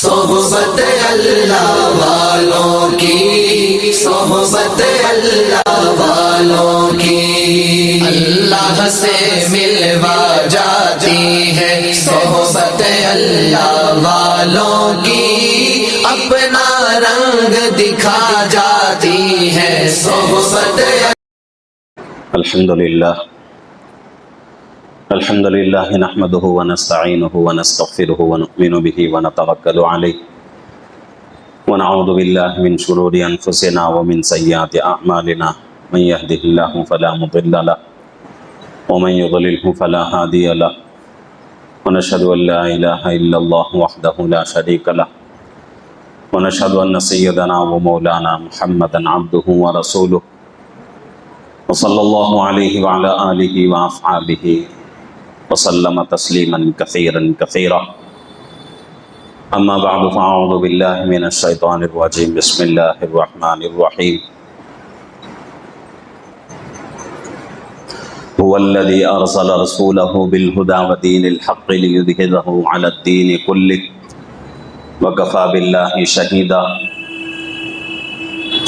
صحبت اللہ والوں کی، صحبت اللہ والوں کی اللہ سے ملوا جاتی ہے، صحبت اللہ والوں کی اپنا رنگ دکھا جاتی ہے، صحبت الحمد للہ نحمده ونستعینه ونستغفره ونؤمن به ونتوکل علیہ ونعوذ باللہ من شرور انفسنا ومن سیئات اعمالنا من يهده الله فلا مضل له ومن يضلله فلا هادی له ونشهد ان لا الہ الا اللہ وحدہ لا شریک له ونشهد ان سیدنا ومولانا محمدا عبدہ ورسولہ وصلی اللہ علیہ وعلی آلہ واصحابہ وسلم تسلیما کثیرا کثیرا اما بعد فاعوذ باللہ من الشیطان الرجیم بسم اللہ الرحمن الرحیم هو الذی ارسل رسولہ بالہدی ودین الحق لیظہرہ علی الدین کلہ وکفی باللہ شہیدا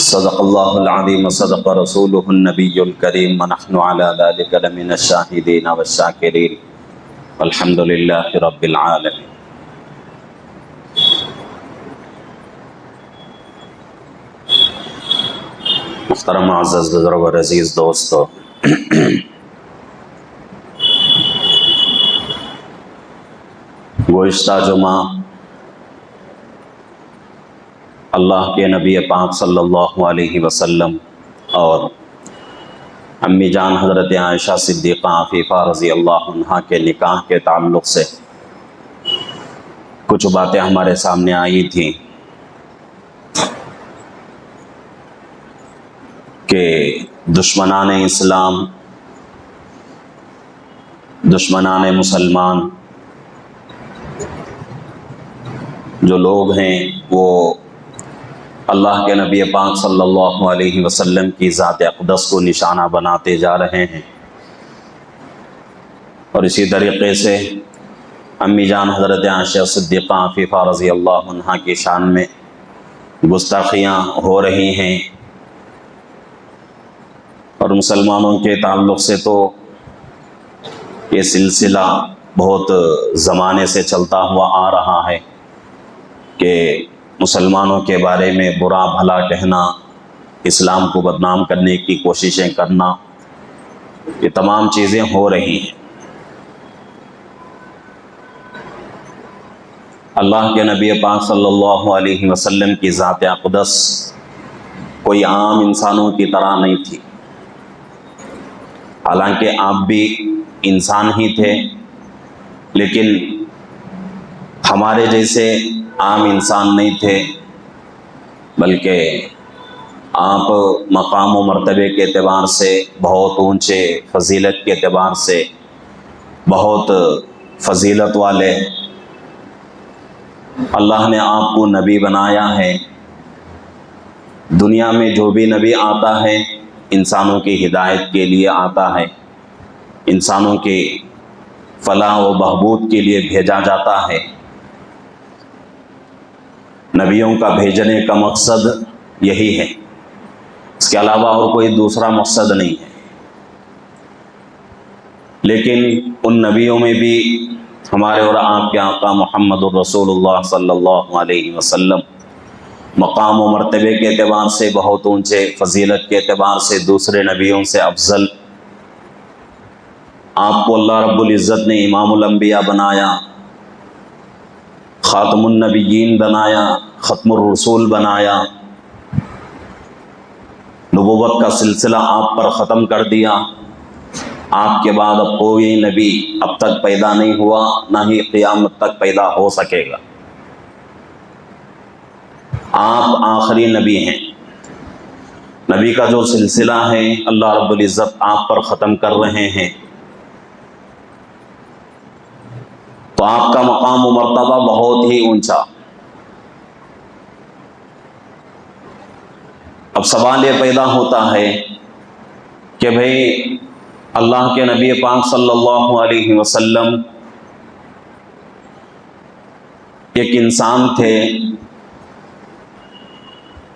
صدق اللہ العظیم صدق رسولہ النبی الکریم ونحن علی ذلک لمن الشاہدین والشاکرین الحمد للہ رب العالمین۔ محترم معزز بزرگ اور عزیز دوستو، گزشتہ جمعہ اللہ کے نبی پاک صلی اللہ علیہ وسلم اور امی جان حضرت عائشہ صدیقہ عفیفہ رضی اللہ عنہا کے نکاح کے تعلق سے کچھ باتیں ہمارے سامنے آئی تھیں کہ دشمنان اسلام، دشمنان مسلمان جو لوگ ہیں وہ اللہ کے نبی پاک صلی اللہ علیہ وسلم کی ذات اقدس کو نشانہ بناتے جا رہے ہیں، اور اسی طریقے سے امی جان حضرت عائشہ صدیقہ عفیفہ رضی اللہ عنہا کی شان میں گستاخیاں ہو رہی ہیں، اور مسلمانوں کے تعلق سے تو یہ سلسلہ بہت زمانے سے چلتا ہوا آ رہا ہے کہ مسلمانوں کے بارے میں برا بھلا کہنا، اسلام کو بدنام کرنے کی کوششیں کرنا، یہ تمام چیزیں ہو رہی ہیں۔ اللہ کے نبی پاک صلی اللہ علیہ وسلم کی ذات اقدس کوئی عام انسانوں کی طرح نہیں تھی، حالانکہ آپ بھی انسان ہی تھے، لیکن ہمارے جیسے عام انسان نہیں تھے، بلکہ آپ مقام و مرتبے کے اعتبار سے بہت اونچے، فضیلت کے اعتبار سے بہت فضیلت والے، اللہ نے آپ کو نبی بنایا ہے۔ دنیا میں جو بھی نبی آتا ہے انسانوں کی ہدایت کے لیے آتا ہے، انسانوں کی فلاح و بہبود کے لیے بھیجا جاتا ہے۔ نبیوں کا بھیجنے کا مقصد یہی ہے، اس کے علاوہ اور کوئی دوسرا مقصد نہیں ہے۔ لیکن ان نبیوں میں بھی ہمارے اور آپ کے آقا محمد الرسول اللہ صلی اللہ علیہ وسلم مقام و مرتبے کے اعتبار سے بہت اونچے، فضیلت کے اعتبار سے دوسرے نبیوں سے افضل۔ آپ کو اللہ رب العزت نے امام الانبیاء بنایا، خاتم النبیین بنایا، ختم الرسول بنایا، نبوت کا سلسلہ آپ پر ختم کر دیا۔ آپ کے بعد اب کوئی نبی اب تک پیدا نہیں ہوا، نہ ہی قیامت تک پیدا ہو سکے گا۔ آپ آخری نبی ہیں۔ نبی کا جو سلسلہ ہے اللہ رب العزت آپ پر ختم کر رہے ہیں، تو آپ کا مقام و مرتبہ بہت ہی اونچا۔ اب سوال یہ پیدا ہوتا ہے کہ بھئی اللہ کے نبی پاک صلی اللہ علیہ وسلم ایک انسان تھے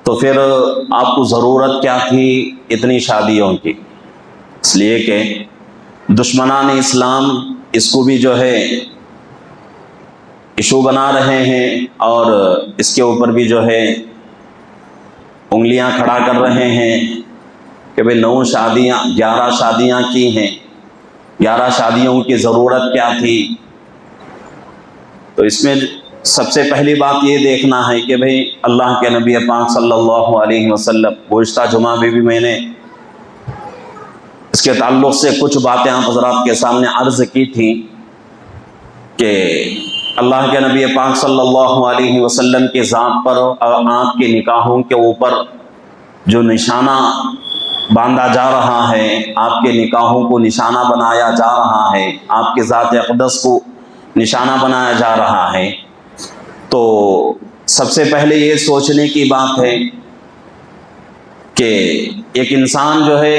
تو پھر آپ کو ضرورت کیا تھی اتنی شادیوں کی؟ اس لیے کہ دشمنان اسلام اس کو بھی جو ہے ایشو بنا رہے ہیں اور اس کے اوپر بھی جو ہے انگلیاں کھڑا کر رہے ہیں کہ بھئی 9 شادیاں 11 شادیاں کی ہیں، 11 شادیوں کی ضرورت کیا تھی؟ تو اس میں سب سے پہلی بات یہ دیکھنا ہے کہ بھئی اللہ کے نبی پاک صلی اللہ علیہ وسلم، گزشتہ جمعہ میں بھی میں نے اس کے تعلق سے کچھ باتیں آپ حضرات کے سامنے عرض کی تھی کہ اللہ کے نبی پاک صلی اللہ علیہ وسلم کے ذات پر اور آپ کے نکاحوں کے اوپر جو نشانہ باندھا جا رہا ہے، آپ کے نکاحوں کو نشانہ بنایا جا رہا ہے، آپ کے ذات اقدس کو نشانہ بنایا جا رہا ہے، تو سب سے پہلے یہ سوچنے کی بات ہے کہ ایک انسان جو ہے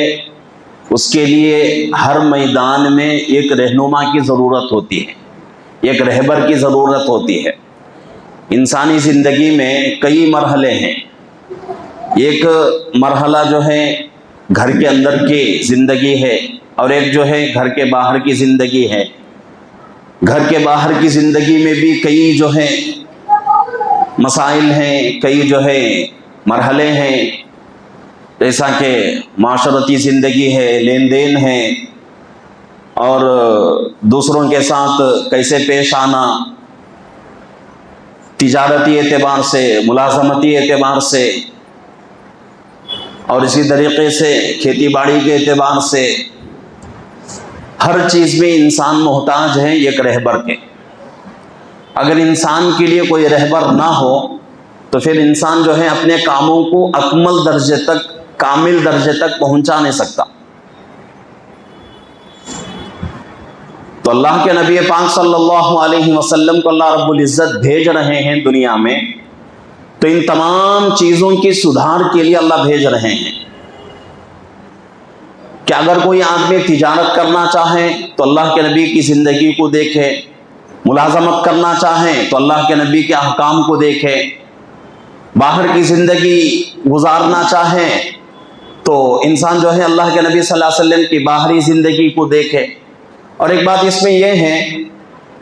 اس کے لیے ہر میدان میں ایک رہنما کی ضرورت ہوتی ہے، ایک رہبر کی ضرورت ہوتی ہے۔ انسانی زندگی میں کئی مرحلے ہیں۔ ایک مرحلہ جو ہے گھر کے اندر کی زندگی ہے اور ایک جو ہے گھر کے باہر کی زندگی ہے۔ گھر کے باہر کی زندگی میں بھی کئی جو ہے مسائل ہیں، کئی جو ہے مرحلے ہیں، جیسا کہ معاشرتی زندگی ہے، لین دین ہے، اور دوسروں کے ساتھ کیسے پیش آنا، تجارتی اعتبار سے، ملازمتی اعتبار سے، اور اسی طریقے سے کھیتی باڑی کے اعتبار سے، ہر چیز میں انسان محتاج ہے ایک رہبر کے۔ اگر انسان کے لیے کوئی رہبر نہ ہو تو پھر انسان جو ہے اپنے کاموں کو اکمل درجے تک، کامل درجے تک پہنچا نہیں سکتا۔ تو اللہ کے نبی پاک صلی اللہ علیہ وسلم کو اللہ رب العزت بھیج رہے ہیں دنیا میں، تو ان تمام چیزوں کی سدھار کے لیے اللہ بھیج رہے ہیں کہ اگر کوئی آدمی تجارت کرنا چاہے تو اللہ کے نبی کی زندگی کو دیکھے، ملازمت کرنا چاہیں تو اللہ کے نبی کے احکام کو دیکھے، باہر کی زندگی گزارنا چاہیں تو انسان جو ہے اللہ کے نبی صلی اللہ علیہ وسلم کی باہری زندگی کو دیکھے۔ اور ایک بات اس میں یہ ہے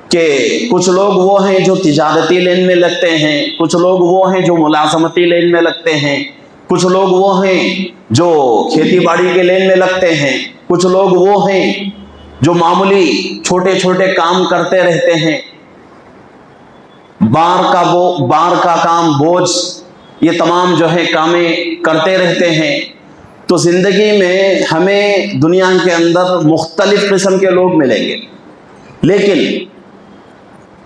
کہ کچھ لوگ وہ ہیں جو تجارتی لین میں لگتے ہیں، کچھ لوگ وہ ہیں جو ملازمتی لین میں لگتے ہیں، کچھ لوگ وہ ہیں جو کھیتی باڑی کے لین میں لگتے ہیں، کچھ لوگ وہ ہیں جو معمولی چھوٹے چھوٹے کام کرتے رہتے ہیں، بار کا کام، بوجھ، یہ تمام جو ہے کامیں کرتے رہتے ہیں۔ تو زندگی میں ہمیں دنیا کے اندر مختلف قسم کے لوگ ملیں گے، لیکن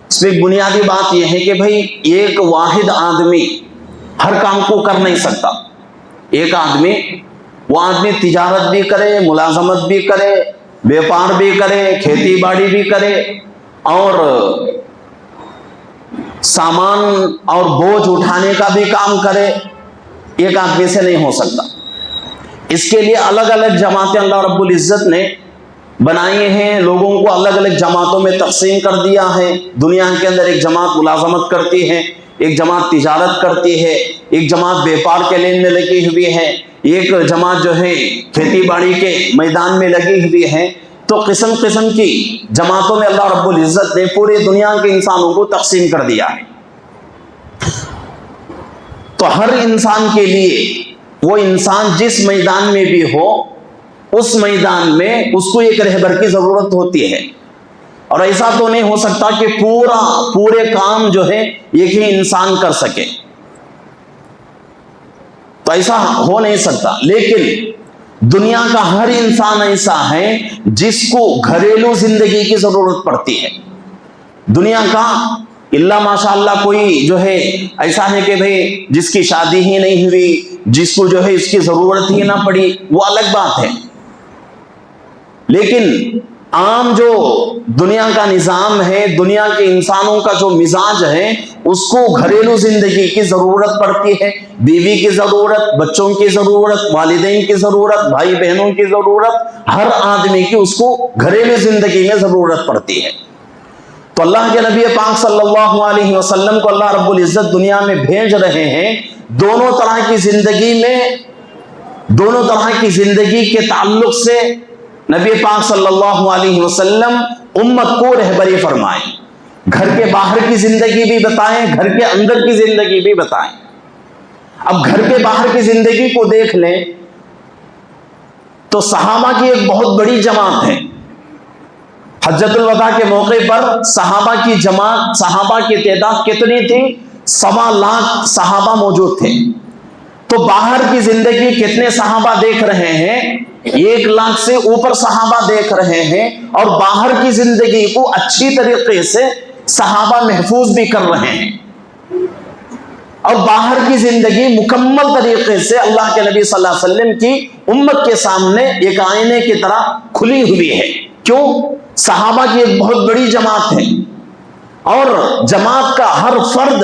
اس میں ایک بنیادی بات یہ ہے کہ بھائی ایک واحد آدمی ہر کام کو کر نہیں سکتا۔ ایک آدمی، وہ آدمی تجارت بھی کرے، ملازمت بھی کرے، بیپار بھی کرے، کھیتی باڑی بھی کرے، اور سامان اور بوجھ اٹھانے کا بھی کام کرے، ایک آدمی سے نہیں ہو سکتا۔ اس کے لیے الگ الگ جماعتیں اللہ رب العزت نے بنائی ہیں، لوگوں کو الگ الگ جماعتوں میں تقسیم کر دیا ہے۔ دنیا کے اندر ایک جماعت ملازمت کرتی ہے، ایک جماعت تجارت کرتی ہے، ایک جماعت بیپار کے لین میں لگی ہوئی ہے، ایک جماعت جو ہے کھیتی باڑی کے میدان میں لگی ہوئی ہے۔ تو قسم قسم کی جماعتوں میں اللہ رب العزت نے پوری دنیا کے انسانوں کو تقسیم کر دیا ہے۔ تو ہر انسان کے لیے، وہ انسان جس میدان میں بھی ہو، اس میدان میں اس کو ایک رہبر کی ضرورت ہوتی ہے۔ اور ایسا تو نہیں ہو سکتا کہ پورے کام جو ہے ایک ہی انسان کر سکے، تو ایسا ہو نہیں سکتا۔ لیکن دنیا کا ہر انسان ایسا ہے جس کو گھریلو زندگی کی ضرورت پڑتی ہے۔ دنیا کا اللہ ماشاءاللہ کوئی جو ہے ایسا ہے کہ بھئی جس کی شادی ہی نہیں ہوئی، جس کو جو ہے اس کی ضرورت ہی نہ پڑی، وہ الگ بات ہے۔ لیکن عام جو دنیا کا نظام ہے، دنیا کے انسانوں کا جو مزاج ہے، اس کو گھریلو زندگی کی ضرورت پڑتی ہے، بیوی کی ضرورت، بچوں کی ضرورت، والدین کی ضرورت، بھائی بہنوں کی ضرورت، ہر آدمی کی اس کو گھریلو زندگی میں ضرورت پڑتی ہے۔ تو اللہ کے نبی پاک صلی اللہ علیہ وسلم کو اللہ رب العزت دنیا میں بھیج رہے ہیں دونوں طرح کی زندگی کے تعلق سے نبی پاک صلی اللہ علیہ وسلم امت کو رہبری فرمائیں، گھر کے باہر کی زندگی بھی بتائیں، گھر کے اندر کی زندگی بھی بتائیں۔ اب گھر کے باہر کی زندگی کو دیکھ لیں تو صحابہ کی ایک بہت بڑی جماعت ہے۔ حجۃ الوداع کے موقع پر صحابہ کی جماعت، صحابہ کی تعداد کتنی تھی؟ 1.25 لاکھ صحابہ موجود تھے۔ تو باہر کی زندگی کتنے صحابہ دیکھ رہے ہیں؟ 1 لاکھ سے اوپر صحابہ دیکھ رہے ہیں، اور باہر کی زندگی کو اچھی طریقے سے صحابہ محفوظ بھی کر رہے ہیں، اور باہر کی زندگی مکمل طریقے سے اللہ کے نبی صلی اللہ علیہ وسلم کی امت کے سامنے ایک آئینے کی طرح کھلی ہوئی ہے۔ کیوں؟ صحابہ کی ایک بہت بڑی جماعت ہے، اور جماعت کا ہر فرد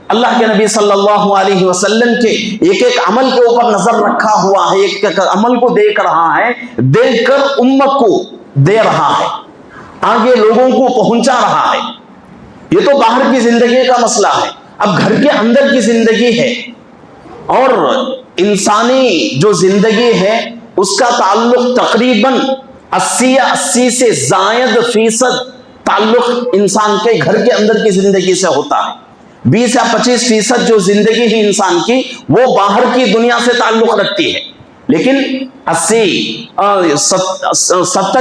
اللہ کے نبی صلی اللہ علیہ وسلم کے ایک ایک عمل کے اوپر نظر رکھا ہوا ہے، ایک ایک عمل کو دیکھ رہا ہے، دیکھ کر امت کو دے رہا ہے، آگے لوگوں کو پہنچا رہا ہے۔ یہ تو باہر کی زندگی کا مسئلہ ہے۔ اب گھر کے اندر کی زندگی ہے، اور انسانی جو زندگی ہے اس کا تعلق تقریباً 80 سے زائد فیصد تعلق انسان کے گھر کے اندر کی زندگی سے ہوتا ہے۔ 20 یا 25% جو زندگی ہے انسان کی وہ باہر کی دنیا سے تعلق رکھتی ہے، لیکن 70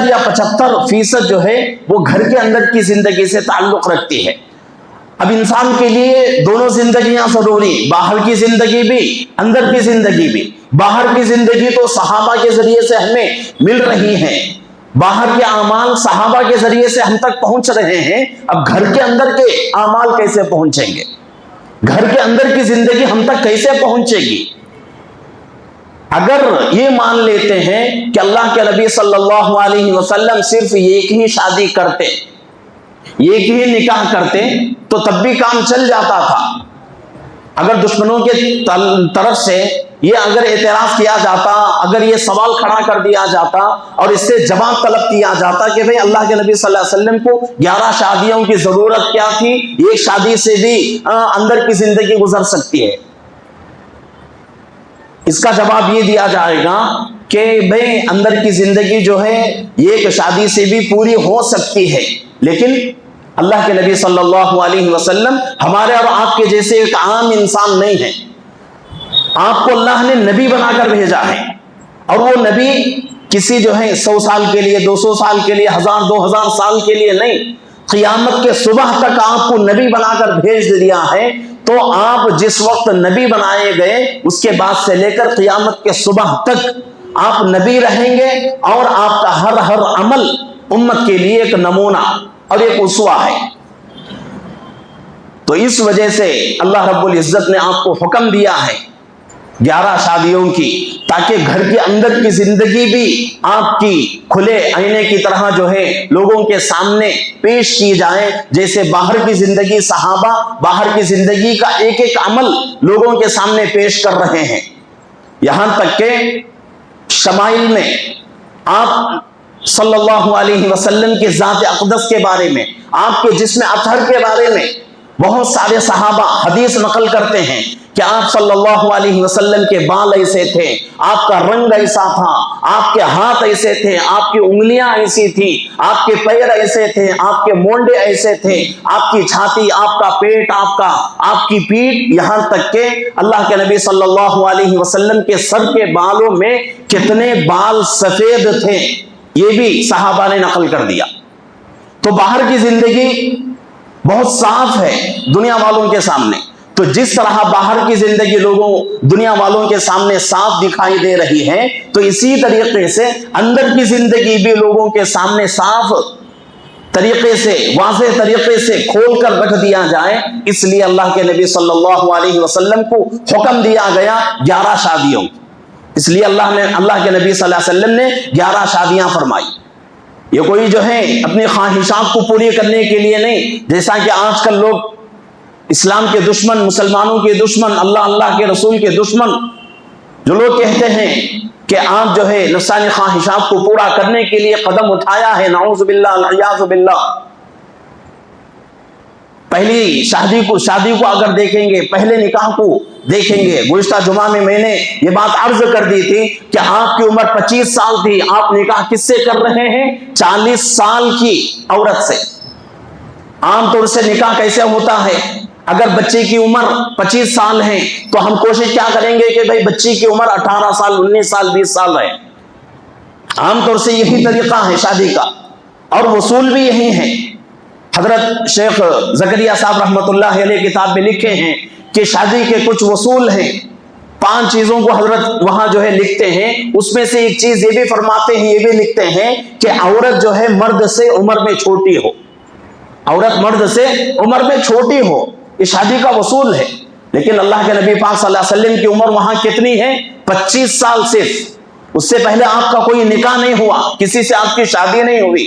یا 75% جو ہے وہ گھر کے اندر کی زندگی سے تعلق رکھتی ہے۔ اب انسان کے لیے دونوں زندگیاں ضروری، باہر کی زندگی بھی، اندر کی زندگی بھی۔ باہر کی زندگی تو صحابہ کے ذریعے سے ہمیں مل رہی ہے، باہر کے اعمال صحابہ کے ذریعے سے ہم تک پہنچ رہے ہیں۔ اب گھر کے اندر کے اعمال کیسے پہنچیں گے؟ گھر کے اندر کی زندگی ہم تک کیسے پہنچے گی؟ اگر یہ مان لیتے ہیں کہ اللہ کے نبی صلی اللہ علیہ وسلم صرف ایک ہی شادی کرتے، ایک ہی نکاح کرتے تو تب بھی کام چل جاتا تھا۔ اگر دشمنوں کے طرف سے یہ اگر اعتراض کیا جاتا، اگر یہ سوال کھڑا کر دیا جاتا اور اس سے جواب طلب کیا جاتا کہ بھئی اللہ کے نبی صلی اللہ علیہ وسلم کو 11 شادیوں کی ضرورت کیا تھی، ایک شادی سے بھی اندر کی زندگی گزر سکتی ہے، اس کا جواب یہ دیا جائے گا کہ بھئی اندر کی زندگی جو ہے ایک شادی سے بھی پوری ہو سکتی ہے، لیکن اللہ کے نبی صلی اللہ علیہ وسلم ہمارے اور آپ کے جیسے ایک عام انسان نہیں ہے۔ آپ کو اللہ نے نبی بنا کر بھیجا ہے، اور وہ نبی کسی جو ہے 100 سال کے لیے، 200 سال کے لیے، 1000 2000 سال کے لیے نہیں، قیامت کے صبح تک آپ کو نبی بنا کر بھیج دیا ہے۔ تو آپ جس وقت نبی بنائے گئے اس کے بعد سے لے کر قیامت کے صبح تک آپ نبی رہیں گے، اور آپ کا ہر عمل امت کے لیے ایک نمونہ اور ایک اسوہ ہے۔ تو اس وجہ سے اللہ رب العزت نے آپ کو حکم دیا ہے 11 شادیوں کی، تاکہ گھر کے اندر کی زندگی بھی آپ کی کھلے آئینے کی طرح جو ہے لوگوں کے سامنے پیش کی جائے، جیسے باہر کی زندگی صحابہ باہر کی زندگی کا ایک ایک عمل لوگوں کے سامنے پیش کر رہے ہیں۔ یہاں تک کہ شمائل میں آپ صلی اللہ علیہ وسلم کے ذات اقدس کے بارے میں، آپ کے جسم اطہر کے بارے میں بہت سارے صحابہ حدیث نقل کرتے ہیں کہ آپ صلی اللہ علیہ وسلم کے بال ایسے تھے، آپ کا رنگ ایسا تھا، آپ کے ہاتھ ایسے تھے، آپ کی انگلیاں ایسی تھی، آپ کے پیر ایسے تھے، آپ کے مونڈے ایسے تھے، آپ کی چھاتی، آپ کا پیٹ، آپ کی پیٹھ، یہاں تک کہ اللہ کے نبی صلی اللہ علیہ وسلم کے سر کے بالوں میں کتنے بال سفید تھے، یہ بھی صحابہ نے نقل کر دیا۔ تو باہر کی زندگی بہت صاف ہے دنیا والوں کے سامنے۔ تو جس طرح باہر کی زندگی لوگوں دنیا والوں کے سامنے صاف دکھائی دے رہی ہے، تو اسی طریقے سے اندر کی زندگی بھی لوگوں کے سامنے صاف طریقے سے، واضح طریقے سے کھول کر رکھ دیا جائے۔ اس لیے اللہ کے نبی صلی اللہ علیہ وسلم کو حکم دیا گیا 11 شادیوں، اس لیے اللہ کے نبی صلی اللہ علیہ وسلم نے 11 شادیاں فرمائی۔ یہ کوئی جو ہے اپنی خواہشات کو پوری کرنے کے لیے نہیں، جیسا کہ آج کل لوگ اسلام کے دشمن، مسلمانوں کے دشمن، اللہ کے رسول کے دشمن جو لوگ کہتے ہیں کہ آپ جو ہے نفسانی خواہشات کو پورا کرنے کے لیے قدم اٹھایا ہے، نعوذ باللہ والعیاذ باللہ۔ پہلی شادی کو اگر دیکھیں گے، پہلے نکاح کو دیکھیں گے، گزشتہ جمعہ میں میں نے یہ بات عرض کر دی تھی کہ آپ کی عمر 25 سال تھی، آپ نکاح کس سے کر رہے ہیں؟ 40 سال کی عورت سے۔ عام طور سے نکاح کیسے ہوتا ہے؟ اگر بچے کی عمر 25 سال ہے تو ہم کوشش کیا کریں گے کہ بھائی بچی کی عمر 18 سال 19 سال 20 سال ہے۔ عام طور سے یہی طریقہ ہے شادی کا، اور وصول بھی یہی ہے۔ حضرت شیخ زکریا صاحب رحمۃ اللہ علیہ کتاب میں لکھے ہیں کہ شادی کے کچھ وصول ہیں، 5 چیزوں کو حضرت وہاں جو ہے لکھتے ہیں۔ اس میں سے ایک چیز یہ بھی فرماتے ہیں، یہ بھی لکھتے ہیں کہ عورت جو ہے مرد سے عمر میں چھوٹی ہو، عورت مرد سے عمر میں چھوٹی ہو، یہ شادی کا وصول ہے۔ لیکن اللہ کے نبی پاک صلی اللہ علیہ وسلم کی عمر وہاں کتنی ہے؟ 25 سال صرف۔ اس سے پہلے آپ کا کوئی نکاح نہیں ہوا، کسی سے آپ کی شادی نہیں ہوئی،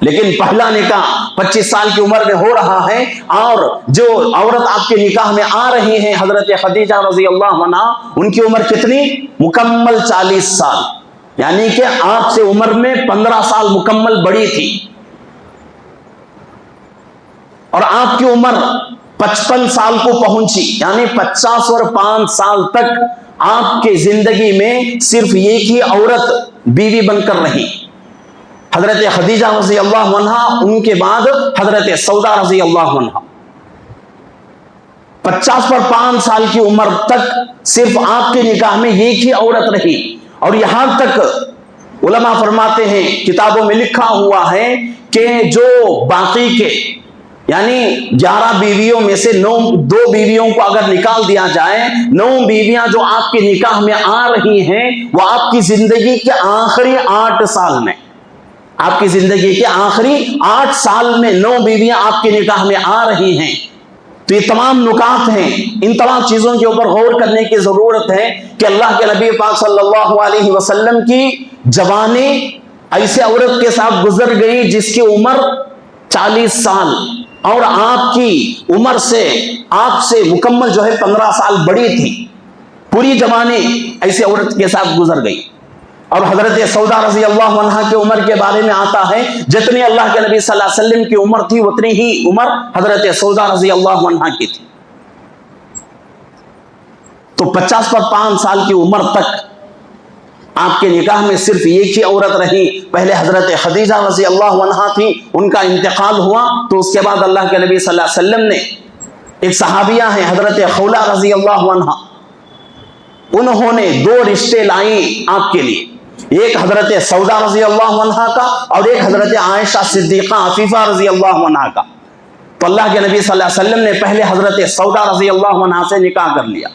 لیکن پہلا نکاح 25 سال کی عمر میں ہو رہا ہے۔ اور جو عورت آپ کے نکاح میں آ رہی ہیں حضرت خدیجہ رضی اللہ عنہا، ان کی عمر کتنی؟ مکمل 40 سال، یعنی کہ آپ سے عمر میں 15 سال مکمل بڑی تھی، اور آپ کی عمر 55 سال کو پہنچی، یعنی 50 اور 5 سال تک آپ کی زندگی میں صرف ایک ہی عورت بیوی بن کر رہی، حضرت خدیجہ رضی اللہ عنہا، ان کے بعد حضرت سودا رضی اللہ عنہا۔ 50 پر 5 سال کی عمر تک صرف آپ کے نکاح میں ایک ہی عورت رہی، اور یہاں تک علماء فرماتے ہیں، کتابوں میں لکھا ہوا ہے کہ جو باقی کے یعنی 11 بیویوں میں سے 2 بیویوں کو اگر نکال دیا جائے، 9 بیویاں جو آپ کے نکاح میں آ رہی ہیں وہ آپ کی زندگی کے آخری 8 سال میں، آپ کی زندگی کے آخری 8 سال میں 9 بیویاں آپ کے نکاح میں آ رہی ہیں۔ تو یہ تمام نکات ہیں، ان تمام چیزوں کے اوپر غور کرنے کی ضرورت ہے کہ اللہ کے نبی پاک صلی اللہ علیہ وسلم کی جوانی ایسے عورت کے ساتھ گزر گئی جس کی عمر 40 سال، اور آپ کی عمر سے آپ سے مکمل جو ہے 15 سال بڑی تھی، پوری جوانی ایسے عورت کے ساتھ گزر گئی۔ اور حضرت سودا رضی اللہ عنہا کی عمر کے بارے میں آتا ہے، جتنی اللہ کے نبی صلی اللہ علیہ وسلم کی عمر تھی اتنی ہی عمر حضرت سودا رضی اللہ عنہا کی تھی۔ تو 50 پر 5 سال کی عمر تک آپ کے نکاح میں صرف ایک ہی عورت رہی۔ پہلے حضرت خدیجہ رضی اللہ عنہا تھی، ان کا انتقال ہوا تو اس کے بعد اللہ کے نبی صلی اللہ علیہ وسلم نے، ایک صحابیہ ہیں حضرت خولہ رضی اللہ عنہا، انہوں نے 2 رشتے لائیں آپ کے لیے، ایک حضرت سودا رضی اللہ عنہا کا اور ایک حضرت عائشہ صدیقہ عفیفہ رضی اللہ عنہا کا۔ تو اللہ کے نبی صلی اللہ علیہ وسلم نے پہلے حضرت سودا رضی اللہ عنہا سے نکاح کر لیا۔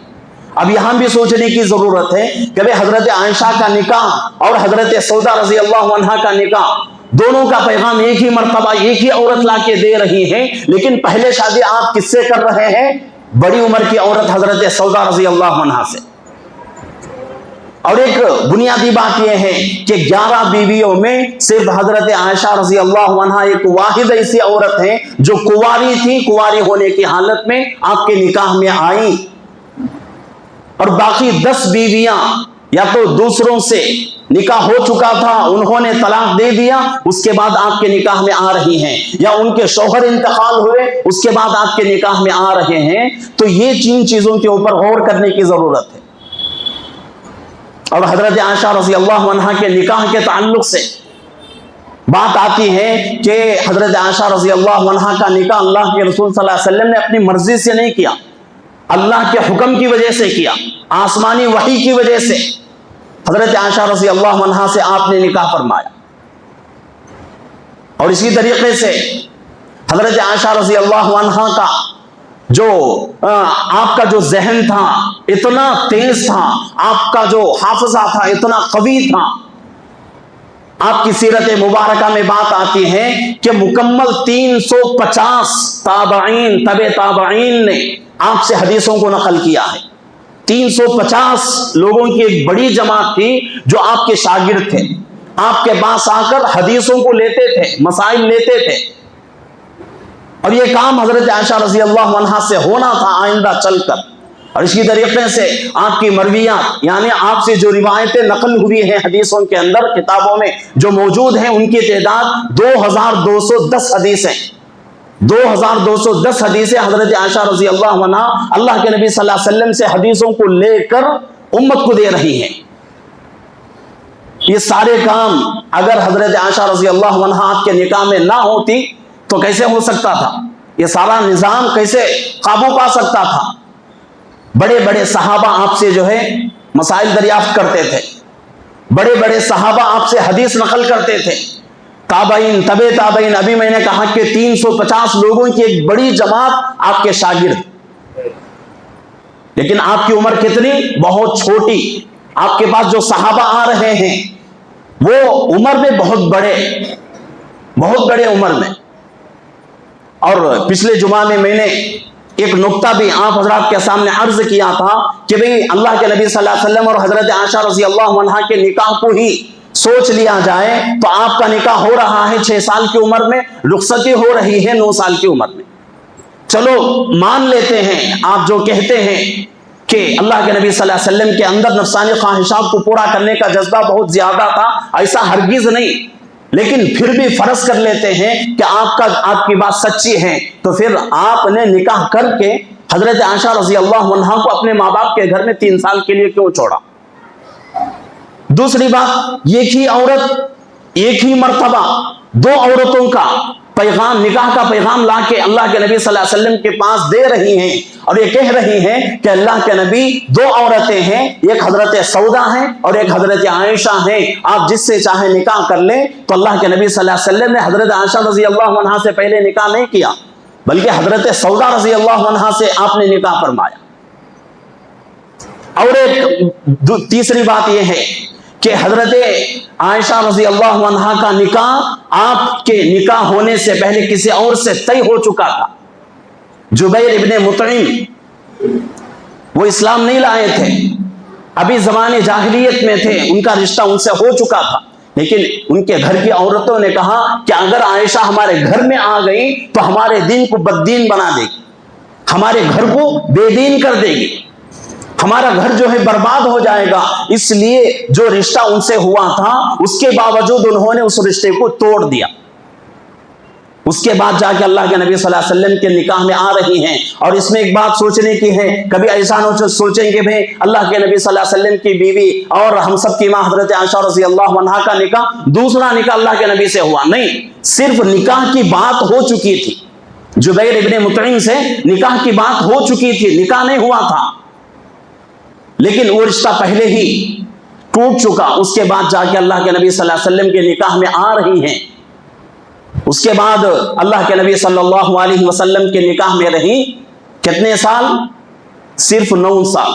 اب یہاں بھی سوچنے کی ضرورت ہے کہ حضرت عائشہ کا نکاح اور حضرت سودا رضی اللہ عنہا کا نکاح، دونوں کا پیغام ایک ہی مرتبہ ایک ہی عورت لا کے دے رہی ہے، لیکن پہلے شادی آپ کس سے کر رہے ہیں؟ بڑی عمر کی عورت حضرت سودا رضی اللہ عنہا سے۔ اور ایک بنیادی بات یہ ہے کہ 11 بیویوں میں صرف حضرت عائشہ رضی اللہ عنہا ایک واحد ایسی عورت ہے جو کنواری تھی، کنواری ہونے کی حالت میں آپ کے نکاح میں آئیں، اور باقی 10 بیویاں یا تو دوسروں سے نکاح ہو چکا تھا، انہوں نے طلاق دے دیا، اس کے بعد آپ کے نکاح میں آ رہی ہیں، یا ان کے شوہر انتقال ہوئے اس کے بعد آپ کے نکاح میں آ رہے ہیں۔ تو یہ 3 چیزوں کے اوپر غور کرنے کی ضرورت ہے۔ اور حضرت عائشہ رضی اللہ عنہا کے نکاح کے تعلق سے بات آتی ہے کہ حضرت عائشہ رضی اللہ عنہا کا نکاح اللہ کے رسول صلی اللہ علیہ وسلم نے اپنی مرضی سے نہیں کیا، اللہ کے حکم کی وجہ سے کیا، آسمانی وحی کی وجہ سے حضرت عائشہ رضی اللہ عنہا سے آپ نے نکاح فرمایا۔ اور اسی طریقے سے حضرت عائشہ رضی اللہ عنہا کا جو آپ کا جو ذہن تھا اتنا تیز تھا، آپ کا جو حافظہ تھا اتنا قوی تھا۔ آپ کی سیرت مبارکہ میں بات آتی ہے کہ مکمل 350 تابعین تبع تابعین نے آپ سے حدیثوں کو نقل کیا ہے۔ 350 لوگوں کی ایک بڑی جماعت تھی جو آپ کے شاگرد تھے، آپ کے پاس آ کر حدیثوں کو لیتے تھے، مسائل لیتے تھے، اور یہ کام حضرت عائشہ رضی اللہ عنہا سے ہونا تھا آئندہ چل کر۔ اور اسی طریقے سے آپ کی مرویات، یعنی آپ سے جو روایتیں نقل ہوئی ہیں حدیثوں کے اندر، کتابوں میں جو موجود ہیں، ان کی تعداد 2210 حدیثیں، 2210 حدیثیں حضرت عائشہ رضی اللہ عنہا اللہ کے نبی صلی اللہ علیہ وسلم سے حدیثوں کو لے کر امت کو دے رہی ہیں۔ یہ سارے کام اگر حضرت عائشہ رضی اللہ عنہا آپ کے نکاح میں نہ ہوتی تو کیسے ہو سکتا تھا؟ یہ سارا نظام کیسے قابو پا سکتا تھا؟ بڑے بڑے صحابہ آپ سے جو ہے مسائل دریافت کرتے تھے، بڑے بڑے صحابہ آپ سے حدیث نقل کرتے تھے، تابعین، تبع تابعین، ابھی میں نے کہا کہ 350 لوگوں کی ایک بڑی جماعت آپ کے شاگرد، لیکن آپ کی عمر کتنی؟ بہت چھوٹی۔ آپ کے پاس جو صحابہ آ رہے ہیں وہ عمر میں بہت بڑے عمر میں۔ اور پچھلے جمعہ میں نے ایک نقطہ بھی آپ حضرات کے سامنے عرض کیا تھا کہ بھئی اللہ کے نبی صلی اللہ علیہ وسلم اور حضرت عائشہ رضی اللہ عنہا کے نکاح کو ہی سوچ لیا جائے تو آپ کا نکاح ہو رہا ہے 6 سال کی عمر میں، رخصتی ہو رہی ہے 9 سال کی عمر میں۔ چلو مان لیتے ہیں آپ جو کہتے ہیں کہ اللہ کے نبی صلی اللہ علیہ وسلم کے اندر نفسانی خواہشات کو پورا کرنے کا جذبہ بہت زیادہ تھا، ایسا ہرگز نہیں، لیکن پھر بھی فرض کر لیتے ہیں کہ آپ کی بات سچی ہے، تو پھر آپ نے نکاح کر کے حضرت عائشہ رضی اللہ عنہا کو اپنے ماں باپ کے گھر میں 3 سال کے لیے کیوں چھوڑا؟ دوسری بات، ایک ہی عورت ایک ہی مرتبہ 2 عورتوں کا پیغام، نکاح کا پیغام لا کے اللہ کے نبی صلی اللہ علیہ وسلم کے پاس دے رہی ہیں اور یہ کہہ رہی ہیں کہ اللہ کے نبی 2 عورتیں ہیں، ایک حضرت سودا ہیں اور ایک حضرت عائشہ ہیں، آپ جس سے چاہے نکاح کر لیں۔ تو اللہ کے نبی صلی اللہ علیہ وسلم نے حضرت عائشہ رضی اللہ عنہا سے پہلے نکاح نہیں کیا، بلکہ حضرت سودا رضی اللہ عنہا سے آپ نے نکاح فرمایا۔ اور ایک تیسری بات یہ ہے کہ حضرت عائشہ رضی اللہ عنہا کا نکاح آپ کے نکاح ہونے سے پہلے کسی اور سے طے ہو چکا تھا۔ جبیر ابن مطعم وہ اسلام نہیں لائے تھے، ابھی زمانے جاہلیت میں تھے، ان کا رشتہ ان سے ہو چکا تھا، لیکن ان کے گھر کی عورتوں نے کہا کہ اگر عائشہ ہمارے گھر میں آ گئی تو ہمارے دین کو بددین بنا دے گی، ہمارے گھر کو بے دین کر دے گی، ہمارا گھر جو ہے برباد ہو جائے گا۔ اس لیے جو رشتہ ان سے ہوا تھا اس کے باوجود انہوں نے اس رشتے کو توڑ دیا۔ اس کے بعد جا کے اللہ کے نبی صلی اللہ علیہ وسلم کے نکاح میں آ رہی ہیں۔ اور اس میں ایک بات سوچنے کی ہے، کبھی ایسا نہ سوچیں کہ بھئی اللہ کے نبی صلی اللہ علیہ وسلم کی بیوی اور ہم سب کی ماں حضرت عائشہ رضی اللہ عنہا کا نکاح دوسرا نکاح اللہ کے نبی سے ہوا، نہیں، صرف نکاح کی بات ہو چکی تھی، جبیر ابن مطعم سے نکاح کی بات ہو چکی تھی، نکاح نہیں ہوا تھا، لیکن وہ رشتہ پہلے ہی ٹوٹ چکا۔ اس کے بعد جا کے اللہ کے نبی صلی اللہ علیہ وسلم کے نکاح میں آ رہی ہیں۔ اس کے بعد اللہ کے نبی صلی اللہ علیہ وسلم کے نکاح میں رہی کتنے سال؟ صرف 9 سال۔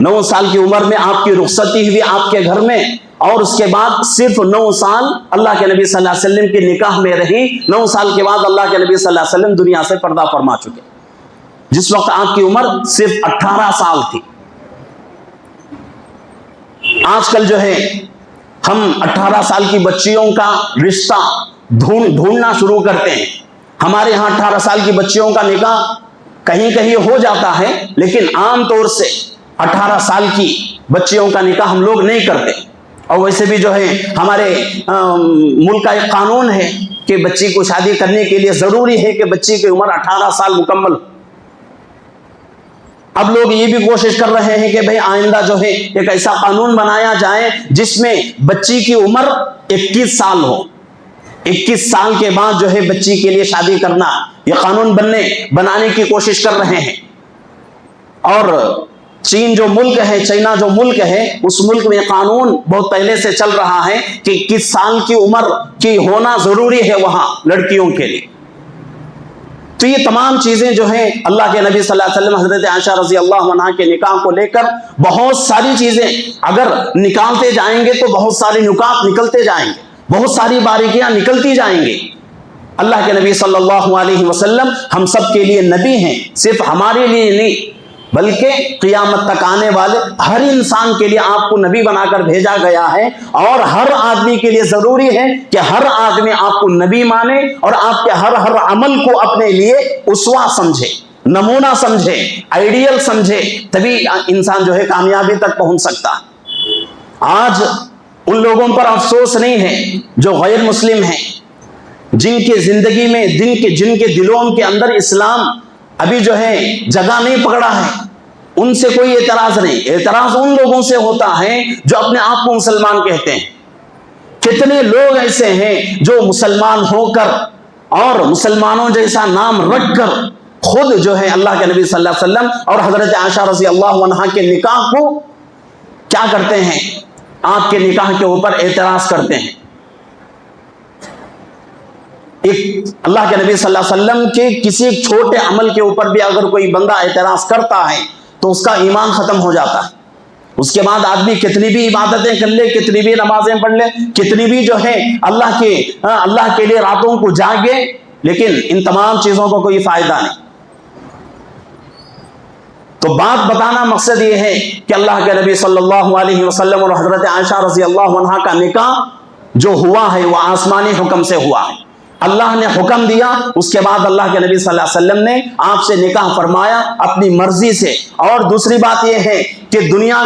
9 سال کی عمر میں آپ کی رخصتی ہوئی آپ کے گھر میں، اور اس کے بعد صرف 9 سال اللہ کے نبی صلی اللہ علیہ وسلم کے نکاح میں رہی۔ 9 سال کے بعد اللہ کے نبی صلی اللہ علیہ وسلم دنیا سے پردہ فرما چکے، جس وقت آپ کی عمر صرف 18 سال تھی۔ آج کل جو ہے ہم 18 سال کی بچیوں کا رشتہ ڈھونڈنا شروع کرتے ہیں۔ ہمارے ہاں 18 سال کی بچیوں کا نکاح کہیں کہیں ہو جاتا ہے، لیکن عام طور سے 18 سال کی بچیوں کا نکاح ہم لوگ نہیں کرتے۔ اور ویسے بھی جو ہے ہمارے ملک کا ایک قانون ہے کہ بچی کو شادی کرنے کے لیے ضروری ہے کہ بچی کی عمر 18 سال مکمل۔ اب لوگ یہ بھی کوشش کر رہے ہیں کہ بھئی آئندہ جو ہے ایک ایسا قانون بنایا جائے جس میں بچی کی عمر 21 سال ہو، 21 سال کے بعد جو ہے بچی کے لیے شادی کرنا، یہ قانون بنانے کی کوشش کر رہے ہیں۔ اور چین جو ملک ہے، چائنا جو ملک ہے، اس ملک میں قانون بہت پہلے سے چل رہا ہے کہ 21 سال کی عمر کی ہونا ضروری ہے وہاں لڑکیوں کے لیے۔ تو یہ تمام چیزیں جو ہیں اللہ کے نبی صلی اللہ علیہ وسلم حضرت عائشہ رضی اللہ عنہا کے نکاح کو لے کر بہت ساری چیزیں اگر نکالتے جائیں گے تو بہت سارے نکات نکلتے جائیں گے، بہت ساری باریکیاں نکلتی جائیں گے۔ اللہ کے نبی صلی اللہ علیہ وسلم ہم سب کے لیے نبی ہیں، صرف ہمارے لیے نہیں بلکہ قیامت تک آنے والے ہر انسان کے لیے آپ کو نبی بنا کر بھیجا گیا ہے۔ اور ہر آدمی کے لیے ضروری ہے کہ ہر آدمی آپ کو نبی مانے اور آپ کے ہر عمل کو اپنے لیے اسوہ سمجھے، نمونہ سمجھے، آئیڈیل سمجھے، تبھی انسان جو ہے کامیابی تک پہنچ سکتا ہے۔ آج ان لوگوں پر افسوس نہیں ہے جو غیر مسلم ہیں، جن کے زندگی میں جن کے دلوں کے اندر اسلام ابھی جو ہے جگہ نہیں پکڑا ہے، ان سے کوئی اعتراض نہیں. اعتراض ان لوگوں سے ہوتا ہے جو اپنے آپ کو مسلمان کہتے ہیں. کتنے لوگ ایسے ہیں جو مسلمان ہو کر اور مسلمانوں جیسا نام رکھ کر خود جو ہے اللہ کے نبی صلی اللہ علیہ وسلم اور حضرت عائشہ رضی اللہ عنہا کے نکاح کو کیا کرتے ہیں؟ آپ کے نکاح کے اوپر اعتراض کرتے ہیں. ایک اللہ کے نبی صلی اللہ علیہ وسلم کے کسی ایک چھوٹے عمل کے اوپر بھی اگر کوئی بندہ اعتراض کرتا ہے تو اس کا ایمان ختم ہو جاتا ہے. اس کے بعد آدمی کتنی بھی عبادتیں کر لے، کتنی بھی نمازیں پڑھ لے، کتنی بھی جو ہے اللہ کے لیے راتوں کو جاگے، لیکن ان تمام چیزوں کو کوئی فائدہ نہیں. تو بات بتانا مقصد یہ ہے کہ اللہ کے نبی صلی اللہ علیہ وسلم اور حضرت عائشہ رضی اللہ عنہا کا نکاح جو ہوا ہے وہ آسمانی حکم سے ہوا ہے. اللہ نے حکم دیا، اس کے بعد اللہ کے نبی صلی اللہ علیہ وسلم نے آپ سے نکاح فرمایا اپنی مرضی سے. اور دوسری بات یہ ہے کہ دنیا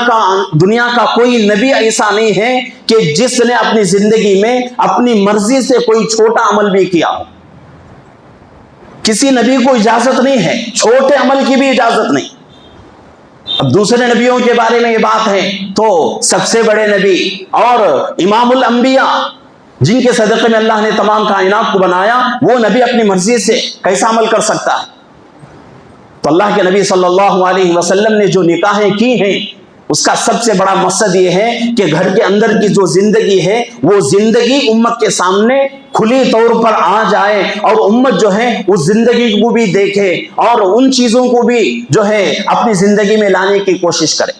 کا کوئی نبی ایسا نہیں ہے کہ جس نے اپنی زندگی میں اپنی مرضی سے کوئی چھوٹا عمل بھی کیا ہو. کسی نبی کو اجازت نہیں ہے، چھوٹے عمل کی بھی اجازت نہیں. اب دوسرے نبیوں کے بارے میں یہ بات ہے تو سب سے بڑے نبی اور امام الانبیاء جن کے صدقے میں اللہ نے تمام کائنات کو بنایا، وہ نبی اپنی مرضی سے کیسا عمل کر سکتا ہے؟ تو اللہ کے نبی صلی اللہ علیہ وسلم نے جو نکاحیں کی ہیں اس کا سب سے بڑا مقصد یہ ہے کہ گھر کے اندر کی جو زندگی ہے وہ زندگی امت کے سامنے کھلی طور پر آ جائے اور امت جو ہے اس زندگی کو بھی دیکھے اور ان چیزوں کو بھی جو ہے اپنی زندگی میں لانے کی کوشش کرے.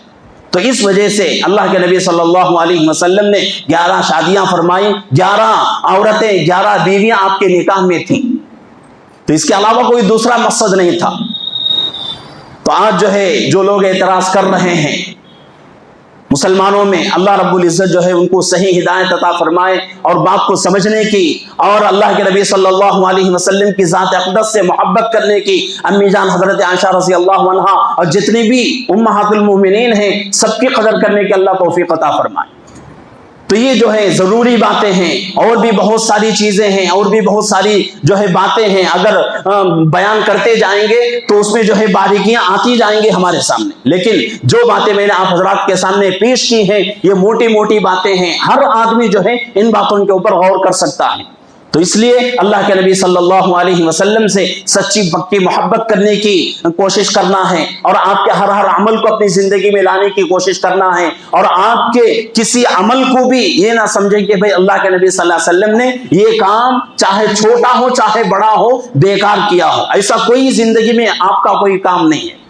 تو اس وجہ سے اللہ کے نبی صلی اللہ علیہ وسلم نے 11 شادیاں فرمائی، 11 عورتیں 11 بیویاں آپ کے نکاح میں تھیں. تو اس کے علاوہ کوئی دوسرا مقصد نہیں تھا. تو آج جو ہے جو لوگ اعتراض کر رہے ہیں مسلمانوں میں، اللہ رب العزت جو ہے ان کو صحیح ہدایت عطا فرمائے اور بات کو سمجھنے کی اور اللہ کے نبی صلی اللہ علیہ وسلم کی ذات اقدس سے محبت کرنے کی. امی جان حضرت عائشہ رضی اللہ عنہا اور جتنی بھی امہات المومنین ہیں سب کی قدر کرنے کی اللہ توفیق عطا فرمائے. تو یہ جو ہے ضروری باتیں ہیں، اور بھی بہت ساری چیزیں ہیں، اور بھی بہت ساری جو ہے باتیں ہیں. اگر بیان کرتے جائیں گے تو اس میں جو ہے باریکیاں آتی جائیں گے ہمارے سامنے. لیکن جو باتیں میں نے آپ حضرات کے سامنے پیش کی ہیں یہ موٹی موٹی باتیں ہیں. ہر آدمی جو ہے ان باتوں کے اوپر غور کر سکتا ہے. تو اس لیے اللہ کے نبی صلی اللہ علیہ وسلم سے سچی پکی محبت کرنے کی کوشش کرنا ہے اور آپ کے ہر عمل کو اپنی زندگی میں لانے کی کوشش کرنا ہے. اور آپ کے کسی عمل کو بھی یہ نہ سمجھیں کہ بھئی اللہ کے نبی صلی اللہ علیہ وسلم نے یہ کام چاہے چھوٹا ہو چاہے بڑا ہو بیکار کیا ہو. ایسا کوئی زندگی میں آپ کا کوئی کام نہیں ہے.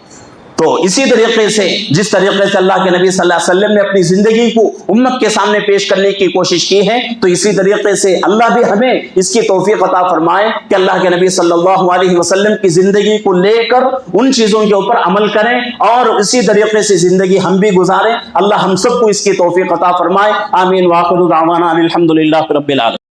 تو اسی طریقے سے جس طریقے سے اللہ کے نبی صلی اللہ علیہ وسلم نے اپنی زندگی کو امت کے سامنے پیش کرنے کی کوشش کی ہے تو اسی طریقے سے اللہ بھی ہمیں اس کی توفیق عطا فرمائے کہ اللہ کے نبی صلی اللہ علیہ وسلم کی زندگی کو لے کر ان چیزوں کے اوپر عمل کریں اور اسی طریقے سے زندگی ہم بھی گزاریں. اللہ ہم سب کو اس کی توفیق عطا فرمائے. آمین. وآخر دعوانا الحمدللہ رب العالمین.